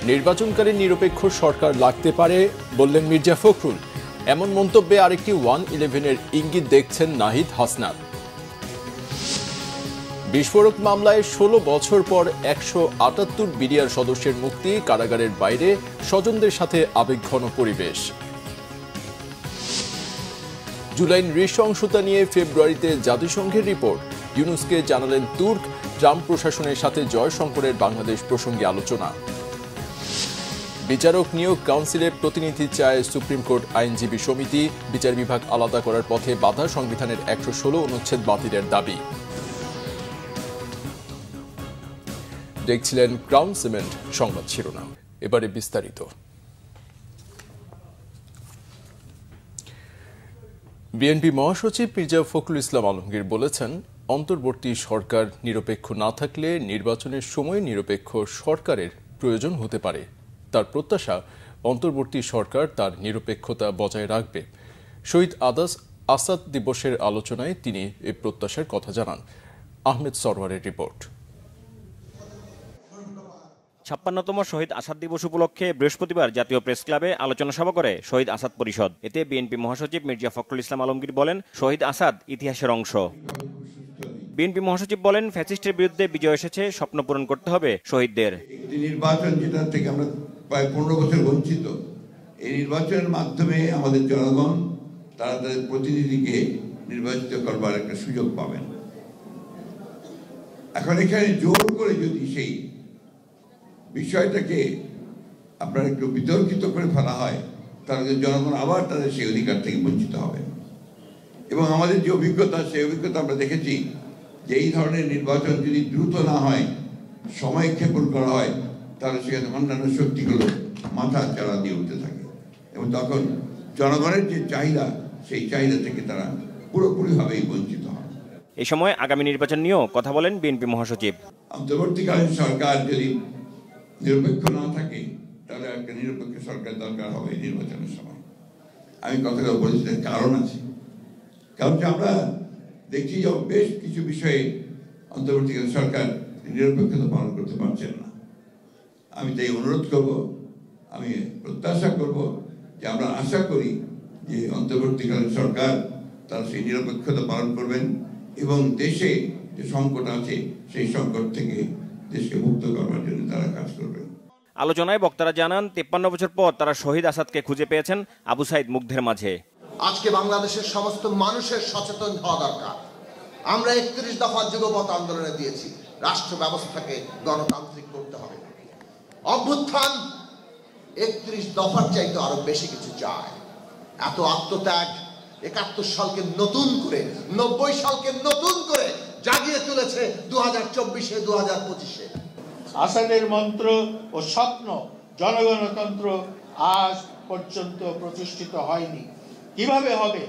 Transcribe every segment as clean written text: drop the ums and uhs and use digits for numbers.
নির্বাচনকালীন নিরপেক্ষ সরকার লাগতে পারে বললেন মির্জা ফখরুল। এমন মন্তব্যে আরেকটি 111-এর ইঙ্গিত দেখছেন নাহিদ হাসনাত। বিস্ফোরক মামলায় 16 বছর পর 178 বিডিআর সদস্যের মুক্তি, কারাগারের বাইরে স্বজনদের সাথে আবেগঘন পরিবেশ। জুলাই নৃশংসতা নিয়ে ফেব্রুয়ারিতে জাতিসংঘের রিপোর্ট, ইউনুসকে জানালেন তুর্ক। ট্রাম্প প্রশাসনের সাথে জয়শঙ্করের বাংলাদেশ প্রসঙ্গে আলোচনা। বিচারক নিয়োগ কাউন্সিলে প্রতিনিধি চায় সুপ্রিম কোর্ট আইনজীবী সমিতি, বিচার বিভাগ আলাদা করার পথে বাধা, সংবিধানের 116 অনুচ্ছেদ বাতিলের দাবি। দেখছিলেন ক্রাউন সিমেন্ট সংবাদ শিরোনাম, এবারে বিস্তারিত। বিএনপি মহাসচিব মির্জা ফখরুল ইসলাম আলমগীর বলেছেন, অন্তর্বর্তী সরকার নিরপেক্ষ না থাকলে নির্বাচনের সময় নিরপেক্ষ সরকারের প্রয়োজন হতে পারে। তার প্রত্যাশা, অন্তর্বর্তী সরকার তার নিরপেক্ষতা বজায় রাখবে। শহীদ আসাদ দিবসের আলোচনায় তিনি এই প্রত্যাশার কথা জানান। আহমেদ সরওয়ারের রিপোর্ট। ৫৬তম শহীদ আসাদ দিবস উপলক্ষে বৃহস্পতিবার জাতীয় প্রেস ক্লাবে আলোচনা সভা করে শহীদ আসাদ পরিষদ। এতে বিএনপি মহাসচিব মির্জা ফখরুল ইসলাম আলমগীর বলেন, শহীদ আসাদ ইতিহাসের অংশ। বিএনপি মহাসচিব বলেন, ফ্যাসিস্টের বিরুদ্ধে বিজয় এসেছে, স্বপ্ন পূরণ করতে হবে শহীদদের। নির্বাচন যেটা থেকে আমরা প্রায় 15 বছর বঞ্চিত, এই নির্বাচনের মাধ্যমে আমাদের জনগণ তারা তাদের প্রতিনিধিকে নির্বাচিত করবার একটা সুযোগ পাবেন। এখন এখানে জোর করে যদি সেই বিষয়টাকে আপনার একটু বিতর্কিত করে ফেলা হয়, তাহলে জনগণ আবার তাদের সেই অধিকার থেকে বঞ্চিত হবে। এবং আমাদের যে অভিজ্ঞতা, সেই অভিজ্ঞতা আমরা দেখেছি যে এই ধরনের নির্বাচন যদি দ্রুত না হয়, সময় ক্ষেপণ করা হয়, তাহলে সেখানে অন্যান্য শক্তিগুলো মাথা চাড়া দিয়ে উঠতে থাকে এবং তখন জনগণের যে চাহিদা, সেই চাহিদা থেকে তারা পুরোপুরিভাবেই বঞ্চিত হয়। এই সময় আগামী নির্বাচন নিয়েও কথা বলেন বিএনপি মহাসচিব। অন্তর্বর্তীকালীন সরকার যদি নিরপেক্ষ না থাকে, তাহলে একটা নিরপেক্ষ সরকার দরকার হবে নির্বাচনের সময়। আমি কথাটা বলেছি, কারণ আছে। কারণ যে আমরা দেখছি যে বেশ কিছু বিষয়ে অন্তর্বর্তীকালীন সরকার নিরপেক্ষতা পালন করতে পারছেন না। আমি তাই অনুরোধ করব, আমি প্রত্যাশা করব যে আমরা আশা করি যে অন্তর্বর্তীকালীন সরকার তারা সেই নিরপেক্ষতা পালন করবেন এবং দেশে যে সংকট আছে, সেই সংকট থেকে দেশকে মুক্ত করবার জন্য তারা কাজ করবেন। আলোচনায় বক্তারা জানান, 53 বছর পর তারা শহীদ আসাদকে খুঁজে পেয়েছেন আবু সাইদ মুগ্ধের মাঝে। আজকে বাংলাদেশের সমস্ত মানুষের সচেতন হওয়া দরকার। আমরা 31 দফা যুগপৎ আন্দোলনে দিয়েছি, রাষ্ট্র ব্যবস্থাকে গণতান্ত্রিক করতে হবে। অভ্যুত্থান 31 দফার চাইতে আরো বেশি কিছু চায়। এত আত্মত্যাগ 71 সালকে নতুন করে, 90 সালকে নতুন করে জাগিয়ে তুলেছে 2024-এ, 2025-এ। আসাদের মন্ত্র ও স্বপ্ন জনগণতন্ত্র আজ পর্যন্ত প্রতিষ্ঠিত হয়নি। কিভাবে হবে?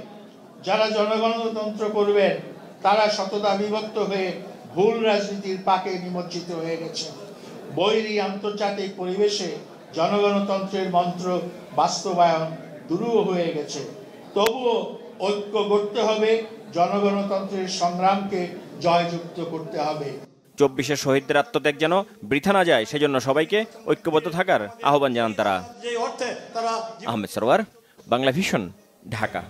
যারা জনগণতন্ত্র করবেন তারা শতদা বিভক্ত হয়ে ভুল রাজনীতির পাকে নিমজ্জিত হয়ে গেছে। বৈরী আন্তর্জাতিক পরিবেশে জনগণতন্ত্রের মন্ত্র বাস্তবায়ন দুরূহ হয়ে গেছে। তবুও ঐক্য করতে হবে, জনগণতন্ত্রের সংগ্রামকে জয়যুক্ত করতে হবে। 24-এর শহীদদের আত্মত্যাগ যেন বৃথা না যায়, সেজন্য সবাইকে ঐক্যবদ্ধ থাকার আহ্বান জানান তারা। আহমেদ সরওয়ার, বাংলা ভিশন, ঢাকা।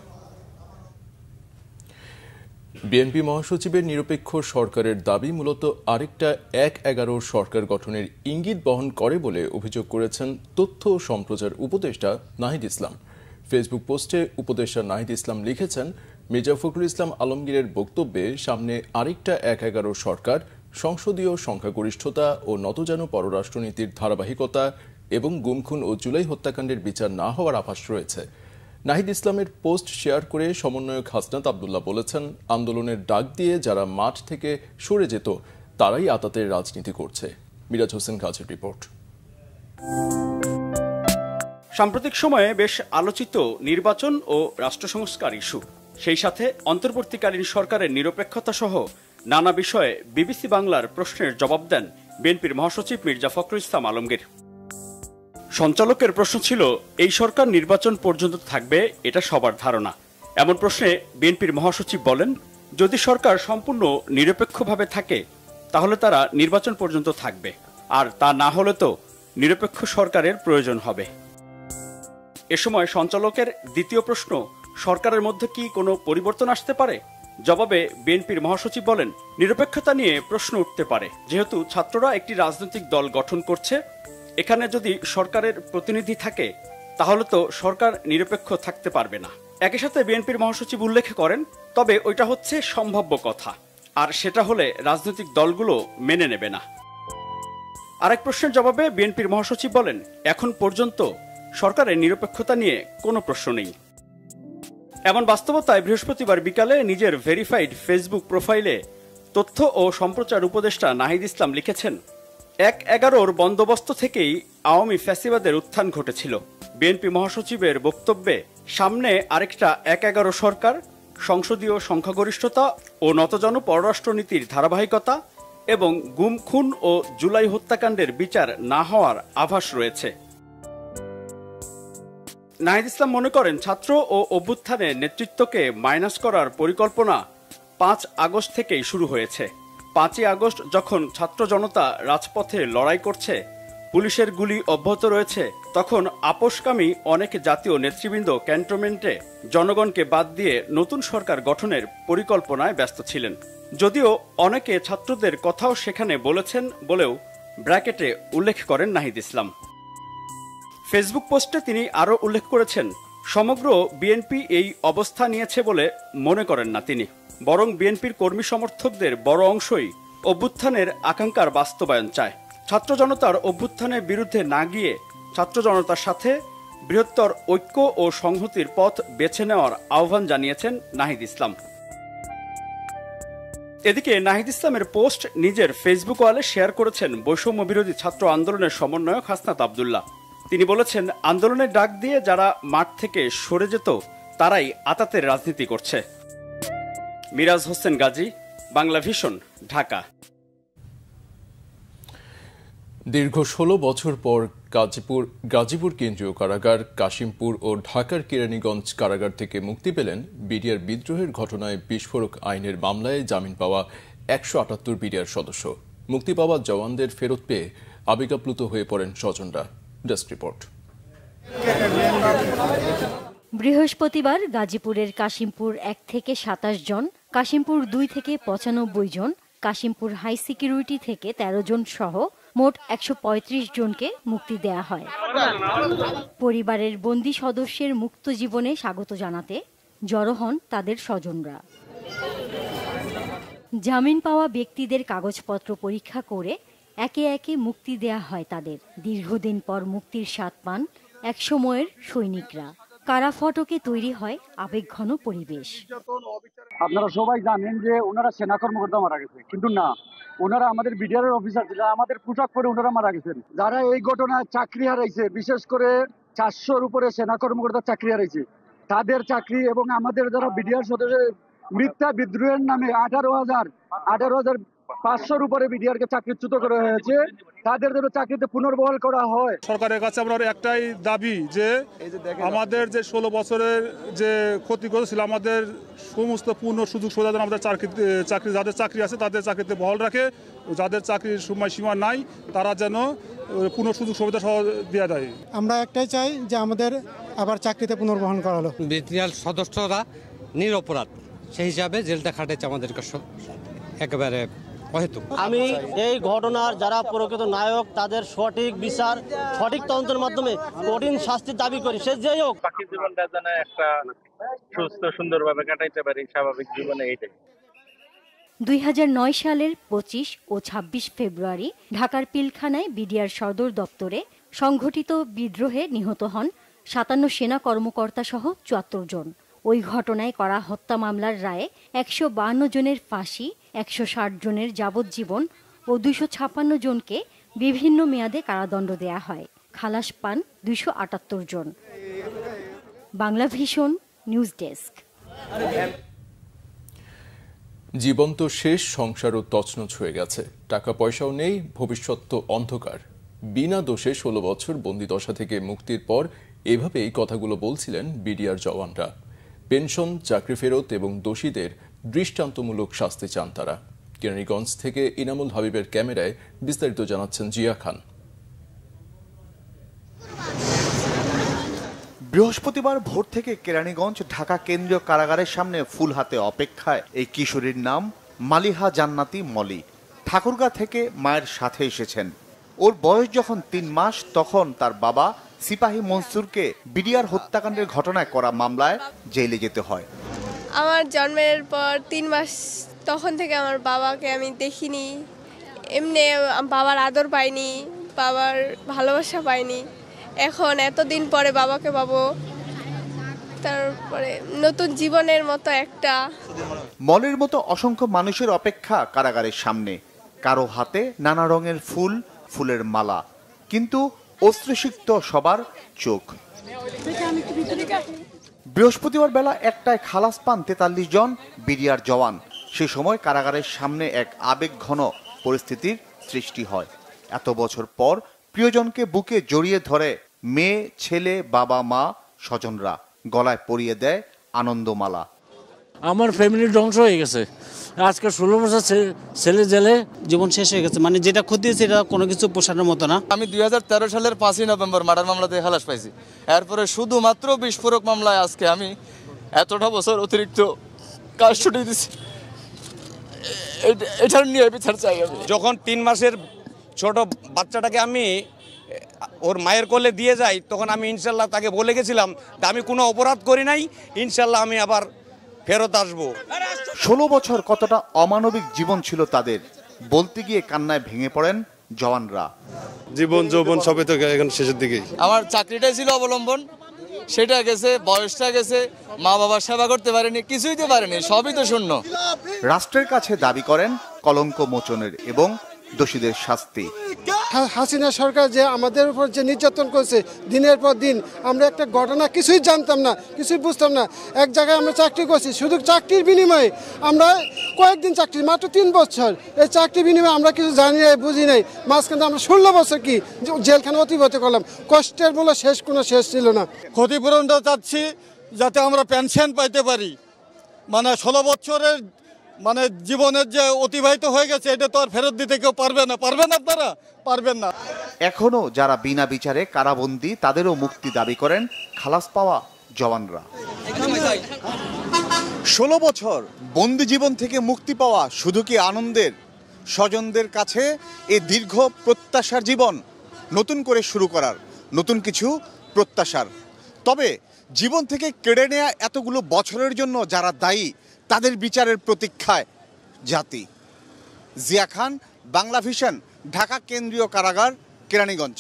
বিএনপি মহাসচিবের নিরপেক্ষ সরকারের দাবি মূলত আরেকটা 1-11 সরকার গঠনের ইঙ্গিত বহন করে বলে অভিযোগ করেছেন তথ্য ও সম্প্রচার উপদেষ্টা নাহিদ ইসলাম। ফেসবুক পোস্টে উপদেষ্টা নাহিদ ইসলাম লিখেছেন, মির্জা ফখরুল ইসলাম আলমগীরের বক্তব্যে সামনে আরেকটা 1-11 সরকার সংসদীয় সংখ্যাগরিষ্ঠতা ও নতজানু পররাষ্ট্রনীতির ধারাবাহিকতা এবং গুমখুন ও জুলাই হত্যাকাণ্ডের বিচার না হওয়ার আভাস রয়েছে। নাহিদ ইসলামের পোস্ট শেয়ার করে সমন্বয়ক হাসনাত আবদুল্লাহ বলেছেন, আন্দোলনের ডাক দিয়ে যারা মাঠ থেকে সরে যেত তারাই আতাতের রাজনীতি করছে। মিরাজ হোসেন কাজের রিপোর্ট। সাম্প্রতিক সময়ে বেশ আলোচিত নির্বাচন ও রাষ্ট্র সংস্কার ইস্যু, সেই সাথে অন্তর্বর্তীকালীন সরকারের নিরপেক্ষতা সহ নানা বিষয়ে বিবিসি বাংলার প্রশ্নের জবাব দেন বিএনপির মহাসচিব মির্জা ফখরুল ইসলাম আলমগীর। সঞ্চালকের প্রশ্ন ছিল, এই সরকার নির্বাচন পর্যন্ত থাকবে এটা সবার ধারণা। এমন প্রশ্নে বিএনপির মহাসচিব বলেন, যদি সরকার সম্পূর্ণ নিরপেক্ষভাবে থাকে তাহলে তারা নির্বাচন পর্যন্ত থাকবে, আর তা না হলে তো নিরপেক্ষ সরকারের প্রয়োজন হবে। এ সময় সঞ্চালকের দ্বিতীয় প্রশ্ন, সরকারের মধ্যে কি কোনো পরিবর্তন আসতে পারে? জবাবে বিএনপির মহাসচিব বলেন, নিরপেক্ষতা নিয়ে প্রশ্ন উঠতে পারে, যেহেতু ছাত্ররা একটি রাজনৈতিক দল গঠন করছে। এখানে যদি সরকারের প্রতিনিধি থাকে তাহলে তো সরকার নিরপেক্ষ থাকতে পারবে না। একই সাথে বিএনপির মহাসচিব উল্লেখ করেন, তবে ওইটা হচ্ছে সম্ভাব্য কথা, আর সেটা হলে রাজনৈতিক দলগুলো মেনে নেবে না। আরেক প্রশ্নের জবাবে বিএনপির মহাসচিব বলেন, এখন পর্যন্ত সরকারের নিরপেক্ষতা নিয়ে কোনো প্রশ্ন নেই। এমন বাস্তবতায় বৃহস্পতিবার বিকালে নিজের ভেরিফাইড ফেসবুক প্রোফাইলে তথ্য ও সম্প্রচার উপদেষ্টা নাহিদ ইসলাম লিখেছেন, ১/১১ বন্দোবস্ত থেকেই আওয়ামী ফ্যাসিবাদের উত্থান ঘটেছিল। বিএনপি মহাসচিবের বক্তব্যে সামনে আরেকটা ১/১১ সরকার, সংসদীয় সংখ্যাগরিষ্ঠতা ও নতজন পররাষ্ট্রনীতির ধারাবাহিকতা এবং গুম খুন ও জুলাই হত্যাকাণ্ডের বিচার না হওয়ার আভাস রয়েছে। নাহিদ ইসলাম মনে করেন, ছাত্র ও অভ্যুত্থানের নেতৃত্বকে মাইনাস করার পরিকল্পনা ৫ আগস্ট থেকেই শুরু হয়েছে। ৫ই আগস্ট যখন ছাত্র জনতা রাজপথে লড়াই করছে, পুলিশের গুলি অব্যাহত রয়েছে, তখন আপোষকামী অনেক জাতীয় নেতৃবৃন্দ ক্যান্টনমেন্টে জনগণকে বাদ দিয়ে নতুন সরকার গঠনের পরিকল্পনায় ব্যস্ত ছিলেন। যদিও অনেকে ছাত্রদের কথাও সেখানে বলেছেন বলেও ব্র্যাকেটে উল্লেখ করেন নাহিদ ইসলাম। ফেসবুক পোস্টে তিনি আরও উল্লেখ করেছেন, সমগ্র বিএনপি এই অবস্থা নিয়েছে বলে মনে করেন না তিনি, বরং বিএনপির কর্মী সমর্থকদের বড় অংশই অভ্যুত্থানের আকাঙ্ক্ষার বাস্তবায়ন চায়। ছাত্র জনতার অভ্যুত্থানের বিরুদ্ধে না গিয়ে ছাত্র জনতার সাথে বৃহত্তর ঐক্য ও সংহতির পথ বেছে নেওয়ার আহ্বান জানিয়েছেন নাহিদ ইসলাম। এদিকে নাহিদ ইসলামের পোস্ট নিজের ফেসবুক ওয়ালে শেয়ার করেছেন বৈষম্য বিরোধী ছাত্র আন্দোলনের সমন্বয়ক হাসনাত আব্দুল্লাহ। তিনি বলেছেন, আন্দোলনের ডাক দিয়ে যারা মাঠ থেকে সরে যেত তারাই আতাতের রাজনীতি করছে। মিরাজ হোসেন গাজী, বাংলা ভিশন, ঢাকা। দীর্ঘ ১৬ বছর পর গাজীপুর কেন্দ্রীয় কারাগার, কাশিমপুর ও ঢাকার কেরানীগঞ্জ কারাগার থেকে মুক্তি পেলেন বিডিআর বিদ্রোহের ঘটনায় বিস্ফোরক আইনের মামলায় জামিন পাওয়া ১৭৮ বিডিআর সদস্য। মুক্তি পাওয়া জওয়ানদের ফেরত পেয়ে আবেগাপ্লুত হয়ে পড়েন স্বজনরা। Desk report. বৃহস্পতিবার গাজীপুরের কাশিমপুর ১ থেকে ২৭ জন, কাশিমপুর ২ থেকে ৯৫ জন, কাশিমপুর হাই সিকিউরিটি থেকে ১৩ জন সহ মোট ১৩৫ জনকে মুক্তি দেয়া হয়। পরিবারের বন্দী সদস্যের মুক্ত জীবনে স্বাগত জানাতে জড়ো হন তাদের স্বজনরা। জামিন পাওয়া ব্যক্তিদের কাগজপত্র পরীক্ষা করে একে একে মুক্তি দেয়া হয় তাদের। দীর্ঘদিন পর মুক্তির স্বাদ পান একসময়ের সৈনিকরা। কারা ফটকে তৈরি হয় আবেগঘন পরিবেশ। আপনারা সবাই জানেন যে ওনারা সেনা কর্মকর্তা মারা গেছে, কিন্তু না, ওনারা আমাদের বিডিআর অফিসার ছিল, আমাদের পোশাক পরে ওনারা মারা গেছেন। যারা এই ঘটনায় চাকরি হারাইছে, বিশেষ করে ৪০০-র উপরে সেনা কর্মকর্তা চাকরি হারাইছে, তাদের চাকরি এবং আমাদের যারা বিডিআর সদস্য মিথ্যা বিদ্রোহের নামে ১৮,৫০০-র উপরে বিডিআরকে চাকরিচ্যুত করা হয়েছে, তাদের জন্য চাকরিতে পুনর্বহাল করা হয়। সরকারের কাছে আমরা একটাই দাবি যে আমাদের যে ১৬ বছরের যে ক্ষতিগ্রস্ত ছিল, আমাদের সমস্ত পূর্ণ সুযোগ সুবিধা যেন আমাদের চাকরি যাদের চাকরি আছে তাদের চাকরিতে বহাল রাখে, যাদের চাকরির সময়সীমা নাই তারা যেন পূর্ণ সুযোগ সুবিধা সহ দেওয়া দেয়। আমরা একটাই চাই যে আমাদের আবার চাকরিতে পুনর্বহাল করা হলো। বিডিআর সদস্যরা নিরপরাধ, সেই হিসাবে জেলটা খাটেছে আমাদের একেবারে অহেতুক। আমি এই ঘটনার যারা প্রকৃত নায়ক তাদের সঠিক বিচার, সঠিক তদন্তের মাধ্যমে কঠিন শাস্তির দাবি করি। সে যেই হোক, বাকি জীবনটা যেন একটা সুস্থ সুন্দরভাবে কাটাইতে পারি, স্বাভাবিক জীবনে এইটাই। ২০০৯ সালের ২৫ ও ২৬ ফেব্রুয়ারি ঢাকার পিলখানায় বিডিআর সদর দপ্তরে সংঘটিত বিদ্রোহে নিহত হন ৫৭ সেনা কর্মকর্তা সহ ৭৪ জন। ওই ঘটনায় করা হত্যা মামলার রায়ে ১৫২ জনের ফাঁসি, ১৬০ জনের যাবজ্জীবন ও ২৫৬ জনকে বিভিন্ন মেয়াদে কারাদণ্ড দেয়া হয়। খালাস পান ২৭৮ জন। Bangla vision, news desk. জীবন্ত শেষ সংসারও তছনছ হয়ে গেছে, টাকা পয়সাও নেই, ভবিষ্যৎ তো অন্ধকার। বিনা দোষে ১৬ বছর বন্দিদশা থেকে মুক্তির পর এভাবেই কথাগুলো বলছিলেন বিডিআর জওয়ানরা। পেনশন, চাকরি ফেরত এবং দোষীদের দৃষ্টান্তমূলক শাস্তি চান তারা। কেরানীগঞ্জ থেকে ইনামুল হাবিবের ক্যামেরায় বিস্তারিত জানাচ্ছেন জিয়া খান। বৃহস্পতিবার ভোর থেকে কেরানীগঞ্জ ঢাকা কেন্দ্রীয় কারাগারের সামনে ফুল হাতে অপেক্ষায় এই কিশোরীর নাম মালিহা জান্নাতি মলি। ঠাকুরগাঁ থেকে মায়ের সাথে এসেছেন। ওর বয়স যখন 3 মাস তখন তার বাবা সিপাহী মনসুরকে বিডিআর হত্যাকাণ্ডের ঘটনায় করা মামলায় জেলে যেতে হয়। আমার জন্মের পর 3 মাস তখন থেকে আমার বাবাকে আমি দেখিনি, এমনি বাবার আদর পাইনি, বাবার ভালোবাসা পাইনি। এখন এতদিন পরে বাবাকে পাবো, তারপরে নতুন জীবনের মতো একটা। মলের মতো অসংখ্য মানুষের অপেক্ষা কারাগারের সামনে, কারো হাতে নানা রঙের ফুল, ফুলের মালা, কিন্তু অশ্রুসিক্ত সবার চোখ। বৃহস্পতিবার বেলা 1টায় খালাস পান 43 জন বিডিআর জওয়ান। সে সময় কারাগারের সামনে এক আবেগঘন পরিস্থিতির সৃষ্টি হয়। এত বছর পর প্রিয়জনকে বুকে জড়িয়ে ধরে মেয়ে, ছেলে, বাবা, মা, স্বজনরা গলায় পরিয়ে দেয় আনন্দমালা। আমার ফ্যামিলির ধ্বংস হয়ে গেছে। আজকে 16 বছর ছেলে জেলে, জীবন শেষ হয়ে গেছে। মানে যেটা ক্ষতি হয়েছে এটা কোনো কিছু পোষানোর মতো না। আমি 2013 সালের 5ই নভেম্বর মার্ডার মামলাতে খালাস পাইছি। এরপরে শুধুমাত্র বিস্ফোরক মামলায় আজকে আমি এতটা বছর অতিরিক্ত কাস্টডি দিছি। এটার নিয়ে বিচার চাই আমি। যখন 3 মাসের ছোট বাচ্চাটাকে আমি ওর মায়ের কোলে দিয়ে যাই, তখন আমি ইনশাল্লাহ তাকে বলে গেছিলাম আমি কোনো অপরাধ করি নাই, ইনশাল্লাহ আমি আবার ফেরত আসবো। 16 বছর কতটা অমানবিক জীবন ছিল তাদের, বলতে গিয়ে কান্নায় ভেঙে পড়েন জওয়ানরা। জীবন যৌবন সবই তো এখন শেষের দিকেই। আমার চাকরিটাই ছিল অবলম্বন, সেটা গেছে, বয়সটা গেছে, মা বাবার সেবা করতে পারেনি, কিছুই তো পারেনি, সবই তো শূন্য। রাষ্ট্রের কাছে দাবি করেন কলঙ্ক মোচনের এবং দোষীদের শাস্তি। হাসিনা সরকার যে আমাদের উপর যে নির্যাতন করছে দিনের পর দিন, আমরা একটা ঘটনা কিছুই জানতাম না, কিছুই বুঝতাম না। এক জায়গায় আমরা চাকরি করছি, শুধু চাকরির বিনিময়ে আমরা কয়েকদিন চাকরি, মাত্র 3 বছর, এই চাকরির বিনিময়ে আমরা কিছু জানি নাই, বুঝি নাই। মাঝখানে আমরা 16 বছর কি জেলখানা অতিবাহিত করলাম। কষ্টের মূল্য কোনো শেষ ছিল না। ক্ষতিপূরণটা চাচ্ছি যাতে আমরা পেনশন পাইতে পারি। মানে 16 বছরের মানে জীবনের যে অতিবাহিত হয়ে গেছে এটা তো আর ফেরত দিতে কেউ পারবে না। পারবেন আপনারা? পারবেন না। এখনো যারা বিনা বিচারে কারাবন্দী তাদেরও মুক্তি দাবি করেন খালাস পাওয়া জওয়ানরা। 16 বছর বন্দি জীবন থেকে মুক্তি পাওয়া শুধু কি আনন্দের? স্বজনদের কাছে এ দীর্ঘ প্রত্যাশার জীবন নতুন করে শুরু করার, নতুন কিছু প্রত্যাশার। তবে জীবন থেকে কেড়ে নেয়া এতগুলো বছরের জন্য যারা দায়ী, তাদের বিচারের প্রতীক্ষায় জাতি। জিয়া খান, বাংলা ভিশন, ঢাকা কেন্দ্রীয় কারাগার, কেরানীগঞ্জ।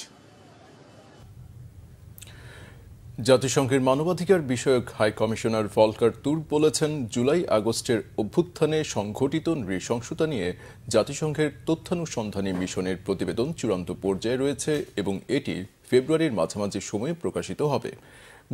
জাতিসংঘের মানবাধিকার বিষয়ক হাই কমিশনার ভলকার তুর্ক বলেছেন, জুলাই আগস্টের অভ্যুত্থানে সংঘটিত নৃশংসতা নিয়ে জাতিসংঘের তথ্যানুসন্ধানী মিশনের প্রতিবেদন চূড়ান্ত পর্যায়ে রয়েছে এবং এটি ফেব্রুয়ারির মাঝামাঝি সময়ে প্রকাশিত হবে।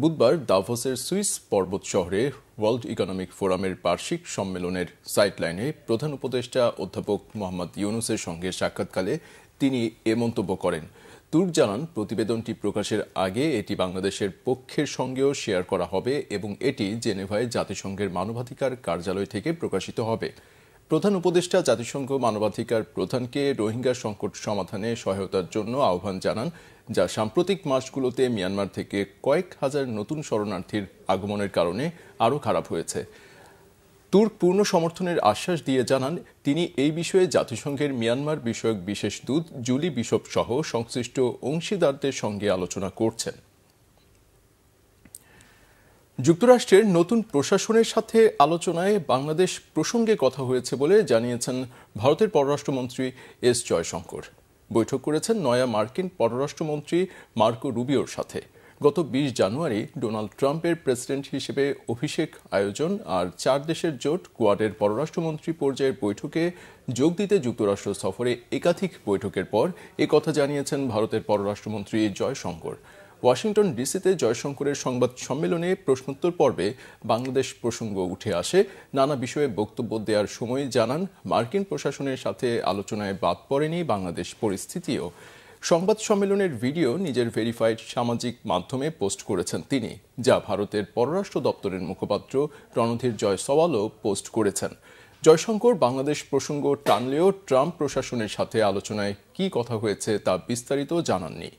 বুধবার দাভোসের সুইস পর্বত শহরে ওয়ার্ল্ড ইকোনমিক ফোরামের বার্ষিক সম্মেলনের সাইডলাইনে প্রধান উপদেষ্টা অধ্যাপক মোহাম্মদ ইউনুসের সঙ্গে সাক্ষাৎকালে তিনি এ মন্তব্য করেন। তুর্ক জানান, প্রতিবেদনটি প্রকাশের আগে এটি বাংলাদেশের পক্ষের সঙ্গেও শেয়ার করা হবে এবং এটি জেনেভায় জাতিসংঘের মানবাধিকার কার্যালয় থেকে প্রকাশিত হবে। প্রধান উপদেষ্টা জাতিসংঘ মানবাধিকার প্রধানকে রোহিঙ্গা সংকট সমাধানে সহায়তার জন্য আহ্বান জানান, যা সাম্প্রতিক মাসগুলোতে মিয়ানমার থেকে কয়েক হাজার নতুন শরণার্থীর আগমনের কারণে আরও খারাপ হয়েছে। তুর্ক পূর্ণ সমর্থনের আশ্বাস দিয়ে জানান, তিনি এই বিষয়ে জাতিসংঘের মিয়ানমার বিষয়ক বিশেষ দূত জুলি বিশপ সহ সংশ্লিষ্ট অংশীদারদের সঙ্গে আলোচনা করছেন। যুক্তরাষ্ট্রের নতুন প্রশাসনের সাথে আলোচনায় বাংলাদেশ প্রসঙ্গে কথা হয়েছে বলে জানিয়েছেন ভারতের পররাষ্ট্রমন্ত্রী এস জয়শঙ্কর। বৈঠক করেছেন নয়া মার্কিন পররাষ্ট্রমন্ত্রী মার্কো রুবিওর সাথে। গত 20 জানুয়ারি ডোনাল্ড ট্রাম্পের প্রেসিডেন্ট হিসেবে অভিষেক আয়োজন আর 4 দেশের জোট কোয়াডের পররাষ্ট্রমন্ত্রী পর্যায়ের বৈঠকে যোগ দিতে যুক্তরাষ্ট্র সফরে একাধিক বৈঠকের পর একথা জানিয়েছেন ভারতের পররাষ্ট্রমন্ত্রী জয়শঙ্কর। ওয়াশিংটন ডিসিতে জয়শঙ্করের সংবাদ সম্মেলনে প্রশ্নোত্তর পর্বে বাংলাদেশ প্রসঙ্গ উঠে আসে। নানা বিষয়ে বক্তব্য দেওয়ার সময় জানান, মার্কিন প্রশাসনের সাথে আলোচনায় বাদ পড়েনি বাংলাদেশ পরিস্থিতিও। সংবাদ সম্মেলনের ভিডিও নিজের ভেরিফাইড সামাজিক মাধ্যমে পোস্ট করেছেন তিনি, যা ভারতের পররাষ্ট্র দপ্তরের মুখপাত্র রণধীর জয়সওয়ালও পোস্ট করেছেন। জয়শঙ্কর বাংলাদেশ প্রসঙ্গ টানলেও ট্রাম্প প্রশাসনের সাথে আলোচনায় কী কথা হয়েছে তা বিস্তারিত জানাননি।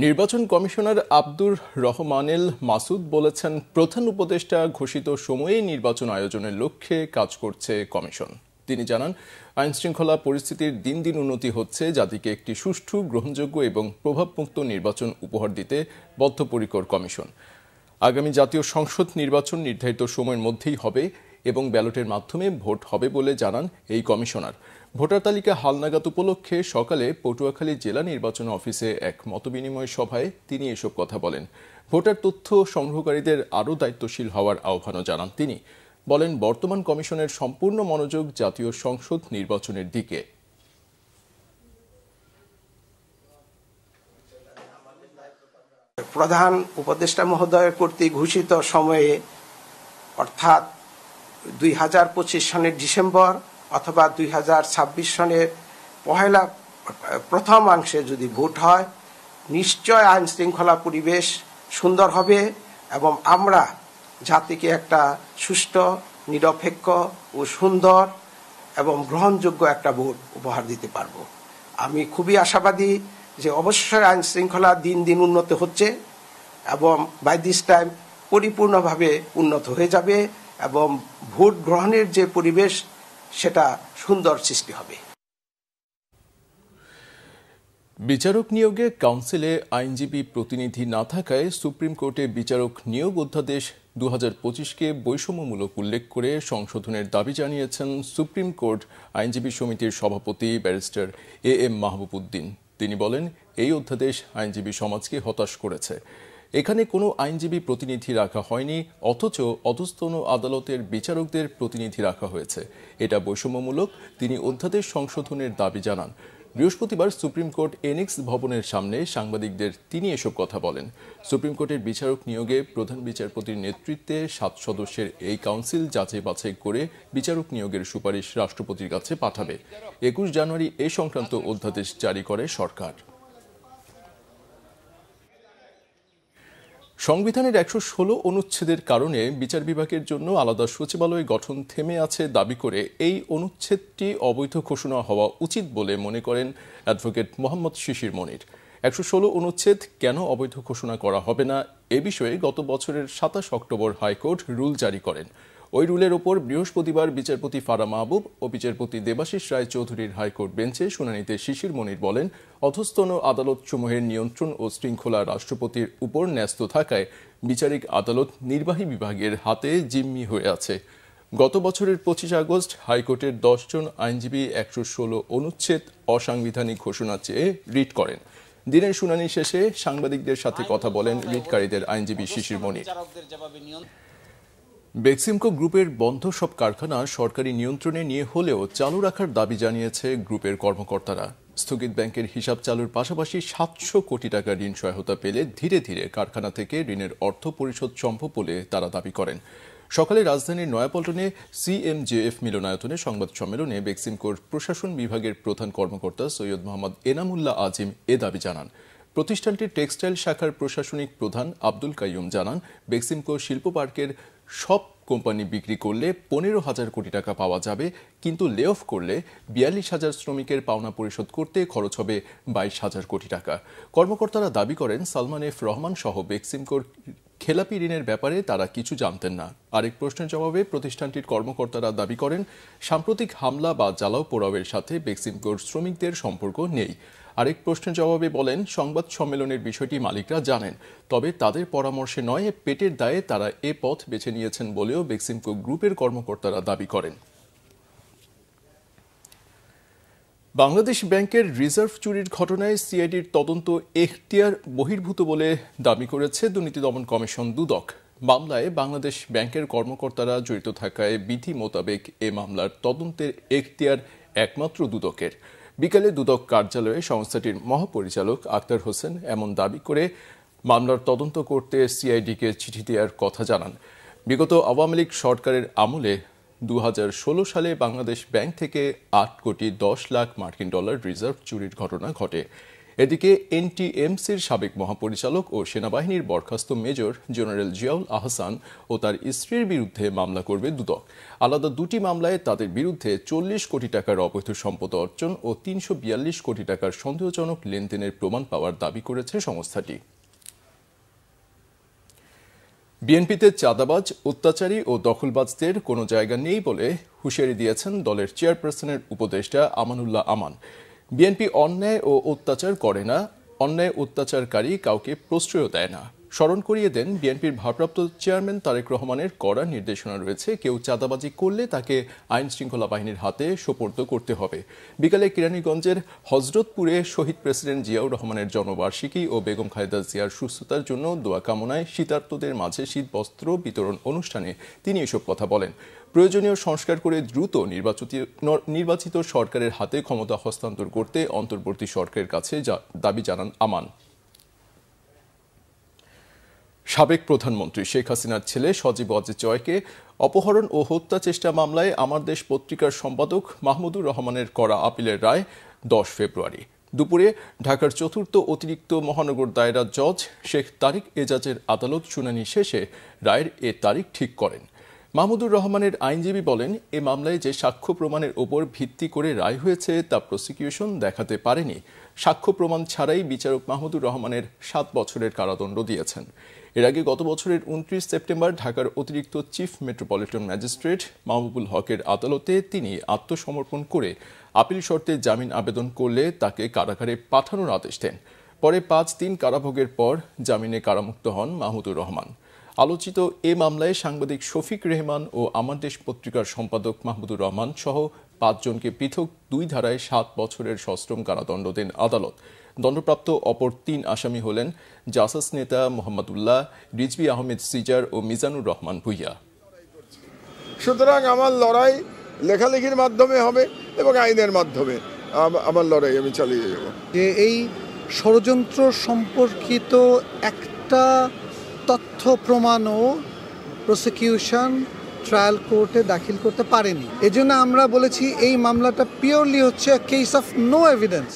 নির্বাচন কমিশনার আব্দুর রহমানেল মাসুদ বলেছেন, প্রধান উপদেষ্টা ঘোষিত সময়ে নির্বাচন আয়োজনের লক্ষ্যে কাজ করছে কমিশন। তিনি জানান, আইনশৃঙ্খলা পরিস্থিতির দিন দিন উন্নতি হচ্ছে, জাতিকে একটি সুষ্ঠু, গ্রহণযোগ্য এবং প্রভাবমুক্ত নির্বাচন উপহার দিতে বদ্ধপরিকর কমিশন। আগামী জাতীয় সংসদ নির্বাচন নির্ধারিত সময়ের মধ্যেই হবে এবং ব্যালটের মাধ্যমে ভোট হবে বলে জানান এই কমিশনার। ভোটার তালিকা হালনাগাদ উপলক্ষে সকালে পটুয়াখালী জেলা নির্বাচন অফিসে এক মতবিনিময় সভায় তিনি এসব কথা বলেন। ভোটার তথ্য সংগ্রহকারীদের আরও দায়িত্বশীল হওয়ার আহ্বানও জানান তিনি। বলেন, বর্তমান কমিশনের সম্পূর্ণ মনোযোগ জাতীয় সংসদ নির্বাচনের দিকে। প্রধান উপদেষ্টা মহোদয় কর্তৃক ঘোষিত সময়ে অর্থাৎ 2025 সনের ডিসেম্বর অথবা 2026 সনের প্রথমাংশে যদি ভোট হয়, নিশ্চয় আইন শৃঙ্খলা পরিবেশ সুন্দর হবে এবং আমরা জাতিকে একটা সুষ্ঠু, নিরপেক্ষ ও সুন্দর এবং গ্রহণযোগ্য একটা ভোট উপহার দিতে পারব। আমি খুবই আশাবাদী যে অবশ্যই আইন শৃঙ্খলা দিন দিন উন্নত হচ্ছে এবং বাই দিস টাইম পরিপূর্ণভাবে উন্নত হয়ে যাবে এবং ভোট গ্রহণের যে পরিবেশ সেটা সুন্দর সৃষ্টি হবে। বিচারক নিয়োগে কাউন্সিলে আইনজীবী প্রতিনিধি না থাকায় সুপ্রিম কোর্টে বিচারক নিয়োগ অধ্যাদেশ 2025-কে বৈষম্যমূলক উল্লেখ করে সংশোধনের দাবি জানিয়েছেন সুপ্রিম কোর্ট আইনজীবী সমিতির সভাপতি ব্যারিস্টার AM মাহবুব উদ্দিন। তিনি বলেন, এই অধ্যাদেশ আইনজীবী সমাজকে হতাশ করেছে। এখানে কোনো আইনজীবী প্রতিনিধি রাখা হয়নি, অথচ অধস্তন আদালতের বিচারকদের প্রতিনিধি রাখা হয়েছে। এটা বৈষম্যমূলক। তিনি অধ্যাদেশ সংশোধনের দাবি জানান। বৃহস্পতিবার সুপ্রিম কোর্ট এনিক্স ভবনের সামনে সাংবাদিকদের তিনি এসব কথা বলেন। সুপ্রিম কোর্টের বিচারক নিয়োগে প্রধান বিচারপতির নেতৃত্বে 7 সদস্যের এই কাউন্সিল যাচাই বাছাই করে বিচারক নিয়োগের সুপারিশ রাষ্ট্রপতির কাছে পাঠাবে। 21 জানুয়ারি এ সংক্রান্ত অধ্যাদেশ জারি করে সরকার। সংবিধানের 116 অনুচ্ছেদের কারণে বিচার বিভাগের জন্য আলাদা সচিবালয় গঠন থেমে আছে দাবি করে এই অনুচ্ছেদটি অবৈধ ঘোষণা হওয়া উচিত বলে মনে করেন অ্যাডভোকেট মোহাম্মদ শিশির মনির। 116 অনুচ্ছেদ কেন অবৈধ ঘোষণা করা হবে না এ বিষয়ে গত বছরের 27 অক্টোবর হাইকোর্ট রুল জারি করেন। ওই রুলের ওপর বৃহস্পতিবার বিচারপতি ফারা মাহবুব ও বিচারপতি দেবাশিস রায় চৌধুরীর হাইকোর্ট বেঞ্চে শুনানিতে শিশির মনির বলেন, অধস্তন আদালতসমূহের নিয়ন্ত্রণ ও শৃঙ্খলা রাষ্ট্রপতির উপর ন্যস্ত থাকায় বিচারিক আদালত নির্বাহী বিভাগের হাতে জিম্মি হয়ে আছে। গত বছরের 25 আগস্ট হাইকোর্টের 10 জন আইনজীবী 116 অনুচ্ছেদ অসাংবিধানিক ঘোষণা চেয়ে রিট করেন। দিনের শুনানি শেষে সাংবাদিকদের সাথে কথা বলেন রিটকারীদের আইনজীবী শিশির মনির। বেক্সিমকো গ্রুপের বন্ধ সব কারখানা সরকারি নিয়ন্ত্রণে নিয়ে হলেও চালু রাখার দাবি জানিয়েছে গ্রুপের কর্মকর্তারা। স্থগিত ব্যাংকের হিসাব চালুর পাশাপাশি 700 কোটি টাকা ঋণ সহায়তা পেলে ধীরে ধীরে কারখানা থেকে ঋণের অর্থ পরিশোধ সম্ভব বলে তারা দাবি করেন। সকালে রাজধানীর নয়াপল্টনে CMJF মিলনায়তনে সংবাদ সম্মেলনে বেক্সিমকোর প্রশাসন বিভাগের প্রধান কর্মকর্তা সৈয়দ মোহাম্মদ এনামুল্লাহ আজিম এ দাবি জানান। প্রতিষ্ঠানটির টেক্সটাইল শাখার প্রশাসনিক প্রধান আব্দুল কাইয়ুম জানান, বেক্সিমকো শিল্প পার্কের সব কোম্পানি বিক্রি করলে 15,000 কোটি টাকা পাওয়া যাবে, কিন্তু লে অফ করলে 42,000 শ্রমিকের পাওনা পরিশোধ করতে খরচ হবে 22,000 কোটি টাকা। কর্মকর্তারা দাবি করেন, সালমান এফ রহমান সহ বেক্সিমকোর খেলাপি ঋণের ব্যাপারে তারা কিছু জানতেন না। আরেক প্রশ্নের জবাবে প্রতিষ্ঠানটির কর্মকর্তারা দাবি করেন, সাম্প্রতিক হামলা বা জ্বালাও পোড়াওয়ের সাথে বেক্সিমকোর শ্রমিকদের সম্পর্ক নেই। আরেক প্রশ্নের জবাবে বলেন, সংবাদ সম্মেলনের বিষয়টি মালিকরা জানেন, তবে তাদের পরামর্শে নয়, পেটের দায়ে তারা এ পথ বেছে নিয়েছেন বলেও বেক্সিমকো গ্রুপের কর্মকর্তারা দাবি করেন। বাংলাদেশ ব্যাংকের রিজার্ভ চুরির ঘটনায় সিআইডির তদন্ত এখতিয়ার বহির্ভূত বলে দাবি করেছে দুর্নীতি দমন কমিশন দুদক। মামলায় বাংলাদেশ ব্যাংকের কর্মকর্তারা জড়িত থাকায় বিধি মোতাবেক এ মামলার তদন্তের এখতিয়ার একমাত্র দুদকের। বিকালে দুদক কার্যালয়ে সংস্থাটির মহাপরিচালক আক্তার হোসেন এমন দাবি করে মামলার তদন্ত করতে সিআইডিকে চিঠি দেওয়ার কথা জানান। বিগত আওয়ামী লীগ সরকারের আমলে 2016 সালে বাংলাদেশ ব্যাংক থেকে 8 কোটি 10 লাখ মার্কিন ডলার রিজার্ভ চুরির ঘটনা ঘটে। এদিকে এনটিএমসির সাবেক মহাপরিচালক ও সেনাবাহিনীর বরখাস্ত মেজর জেনারেল জিয়াউল আহসান ও তার স্ত্রীর বিরুদ্ধে মামলা করবে দুদক। আলাদা দুটি মামলায় তাদের বিরুদ্ধে 40 কোটি টাকার অবৈধ সম্পদ অর্জন ও 342 কোটি টাকার সন্দেহজনক লেনদেনের প্রমাণ পাওয়ার দাবি করেছে সংস্থাটি। বিএনপিতে চাঁদাবাজ, অত্যাচারী ও দখলবাজদের কোনো জায়গা নেই বলে হুঁশিয়ারি দিয়েছেন দলের চেয়ারপারসনের উপদেষ্টা আমানুল্লাহ আমান। বিএনপি অন্যায় ও অত্যাচার করে না, অন্যায় অত্যাচারকারী কাউকে প্রশ্রয় দেয় না। স্মরণ করিয়ে দেন বিএনপির ভারপ্রাপ্ত চেয়ারম্যান তারেক রহমানের কড়া নির্দেশনা রয়েছে, কেউ চাঁদাবাজি করলে তাকে আইন শৃঙ্খলা বাহিনীর হাতে সোপর্দ করতে হবে। বিকালে কেরানীগঞ্জের হজরতপুরে শহীদ প্রেসিডেন্ট জিয়াউর রহমানের জন্মবার্ষিকী ও বেগম খালেদা জিয়ার সুস্থতার জন্য দোয়া কামনায় শীতার্তদের মাঝে শীতবস্ত্র বিতরণ অনুষ্ঠানে তিনি এসব কথা বলেন। প্রয়োজনীয় সংস্কার করে দ্রুত নির্বাচিত সরকারের হাতে ক্ষমতা হস্তান্তর করতে অন্তর্বর্তী সরকারের কাছে দাবি জানান আমান। সাবেক প্রধানমন্ত্রী শেখ হাসিনার ছেলে সজীব ওয়াজেদ জয়কে অপহরণ ও হত্যা চেষ্টা মামলায় আমার দেশ পত্রিকার সম্পাদক মাহমুদুর রহমানের করা আপিলের রায় 10 ফেব্রুয়ারি দুপুরে ঢাকার চতুর্থ অতিরিক্ত মহানগর দায়রা জজ শেখ তারিক এজাজের আদালত শুনানি শেষে রায়ের এ তারিখ ঠিক করেন। মাহমুদুর রহমানের আইনজীবী বলেন, এ মামলায় যে সাক্ষ্য প্রমাণের ওপর ভিত্তি করে রায় হয়েছে তা প্রসিকিউশন দেখাতে পারেনি। সাক্ষ্য প্রমাণ ছাড়াই বিচারক মাহমুদুর রহমানের 7 বছরের কারাদণ্ড দিয়েছেন। এর আগে গত বছরের 29 সেপ্টেম্বর ঢাকার অতিরিক্ত চিফ মেট্রোপলিটন ম্যাজিস্ট্রেট মাহবুবুল হকের আদালতে তিনি আত্মসমর্পণ করে আপিল শর্তে জামিন আবেদন করলে তাকে কারাগারে পাঠানোর আদেশ দেন। পরে 5 দিন কারাভোগের পর জামিনে কারামুক্ত হন মাহমুদুর রহমান। আলোচিত এ মামলায় সাংবাদিক শফিক রেহমান ও আমার দেশ পত্রিকার সম্পাদক মাহমুদুর রহমান সহ 5 জনকে পৃথক 2 ধারায় 7 বছরের সশ্রম কারাদণ্ড দেন আদালত। দণ্ডপ্রাপ্ত অপর 3 আসামি হলেন জাসাস নেতা মোহাম্মদুল্লাহ, রিজভী আহমেদ সিজার ও মিজানুর রহমান ভুইয়া। সুতরাং আমার লড়াই লেখালেখির মাধ্যমে হবে এবং আইনের মাধ্যমে আমার লড়াই আমি চালিয়ে যাব। যে এই ষড়যন্ত্র সম্পর্কিত একটা তথ্য প্রমাণও প্রসিকিউশন ট্রায়াল কোর্টে দাখিল করতে পারেনি। এজন্য আমরা বলেছি এই মামলাটা পিওরলি হচ্ছে কেস অফ নো এভিডেন্স।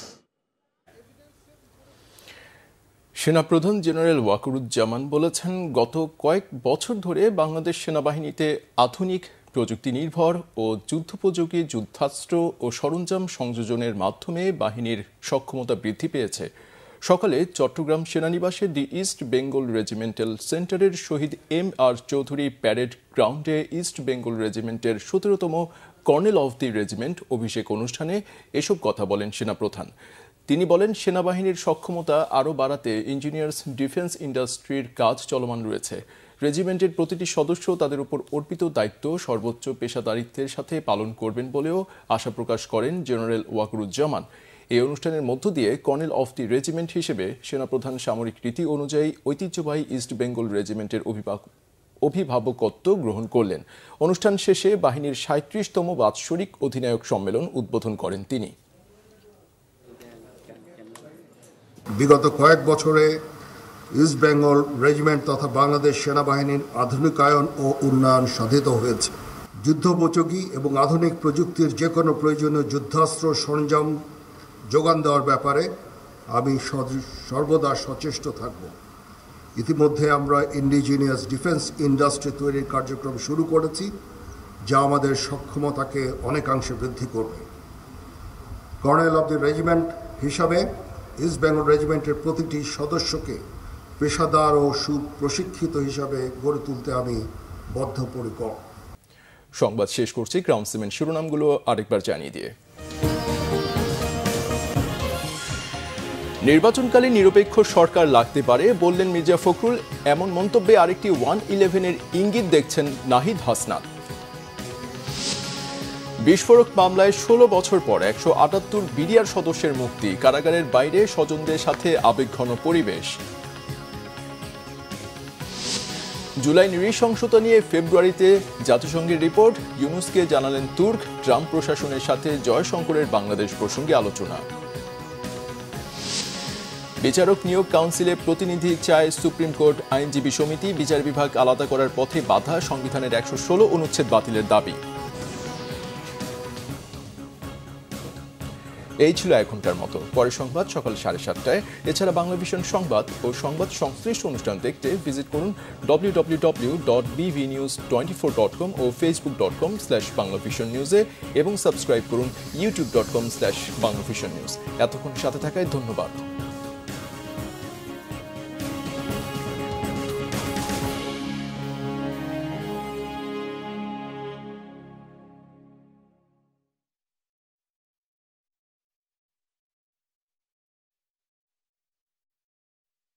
সেনাপ্রধান জেনারেল ওয়াকারুজ্জামান বলেছেন, গত কয়েক বছর ধরে বাংলাদেশ সেনাবাহিনীতে আধুনিক প্রযুক্তি নির্ভর ও যুদ্ধোপযোগী যুদ্ধাস্ত্র ও সরঞ্জাম সংযোজনের মাধ্যমে বাহিনীর সক্ষমতা বৃদ্ধি পেয়েছে। সকালে চট্টগ্রাম সেনানিবাসে দি ইস্ট বেঙ্গল রেজিমেন্টাল সেন্টারের শহীদ M.R. চৌধুরী প্যারেড গ্রাউন্ডে ইস্ট বেঙ্গল রেজিমেন্টের 17তম কর্নেল অফ দি রেজিমেন্ট অভিষেক অনুষ্ঠানে এসব কথা বলেন সেনাপ্রধান। তিনি বলেন, সেনাবাহিনীর সক্ষমতা আরও বাড়াতে ইঞ্জিনিয়ার্স ডিফেন্স ইন্ডাস্ট্রির কাজ চলমান রয়েছে। রেজিমেন্টের প্রতিটি সদস্য তাদের উপর অর্পিত দায়িত্ব সর্বোচ্চ পেশাদারিত্বের সাথে পালন করবেন বলেও আশা প্রকাশ করেন জেনারেল ওয়াকারুজ্জামান। এই অনুষ্ঠানের মধ্য দিয়ে কর্নেল অফ দি রেজিমেন্ট হিসেবে সেনাপ্রধান সামরিক রীতি অনুযায়ী ঐতিহ্যবাহী ইস্ট বেঙ্গল রেজিমেন্টের অভিভাবকত্ব গ্রহণ করলেন। অনুষ্ঠান শেষে বাহিনীর 37তম বাৎসরিক অধিনায়ক সম্মেলন উদ্বোধন করেন তিনি। বিগত কয়েক বছরে ইস্ট বেঙ্গল রেজিমেন্ট তথা বাংলাদেশ সেনাবাহিনীর আধুনিকায়ন ও উন্নয়ন সাধিত হয়েছে। যুদ্ধোপযোগী এবং আধুনিক প্রযুক্তির যে কোনো প্রয়োজনীয় যুদ্ধাস্ত্র সরঞ্জাম যোগান দেওয়ার ব্যাপারে আমি সর্বদা সচেষ্ট থাকব। ইতিমধ্যে আমরা ইন্ডিজিনিয়াস ডিফেন্স ইন্ডাস্ট্রি তৈরির কার্যক্রম শুরু করেছি, যা আমাদের সক্ষমতাকে অনেকাংশে বৃদ্ধি করবে। কর্নেল অফ দি রেজিমেন্ট হিসাবে ইস্ট বেঙ্গল রেজিমেন্টের প্রতিটি সদস্যকে পেশাদার ও সুপ্রশিক্ষিত হিসাবে গড়ে তুলতে আমি বদ্ধপরিকর। সংবাদ শেষ করছি গ্রাউন্ড সিমেন্ট শিরোনামগুলো আরেকবার জানিয়ে দিয়ে। নির্বাচনকালে নিরপেক্ষ সরকার লাগতে পারে বললেন মির্জা ফখরুল। এমন মন্তব্যে আরেকটি 111-এর ইঙ্গিত দেখছেন নাহিদ হাসনাত। বিস্ফোরক মামলায় 16 বছর পর 178 বিডিআর সদস্যের মুক্তি, কারাগারের বাইরে স্বজনদের সাথে আবেগঘন পরিবেশ। জুলাই নৃশংসতা নিয়ে ফেব্রুয়ারিতে জাতিসংঘের রিপোর্ট, ইউনুসকে জানালেন তুর্ক। ট্রাম্প প্রশাসনের সাথে জয়শঙ্করের বাংলাদেশ প্রসঙ্গে আলোচনা। বিচারক নিয়োগ কাউন্সিলে প্রতিনিধি চায় সুপ্রিম কোর্ট আইনজীবী সমিতি, বিচার বিভাগ আলাদা করার পথে বাধা, সংবিধানের 116 অনুচ্ছেদ বাতিলের দাবি। এই ছিল এক ঘন্টার মতো। পরের সংবাদ সকাল 7:30টায়। এছাড়া বাংলা ভিশন সংবাদ ও সংবাদ সংশ্লিষ্ট অনুষ্ঠান দেখতে ভিজিট করুন www.bvnews24.com ও facebook.com/banglavisionnews এবং সাবস্ক্রাইব করুন youtube.com/banglavisionnews। এতক্ষণ সাথে থাকায় ধন্যবাদ।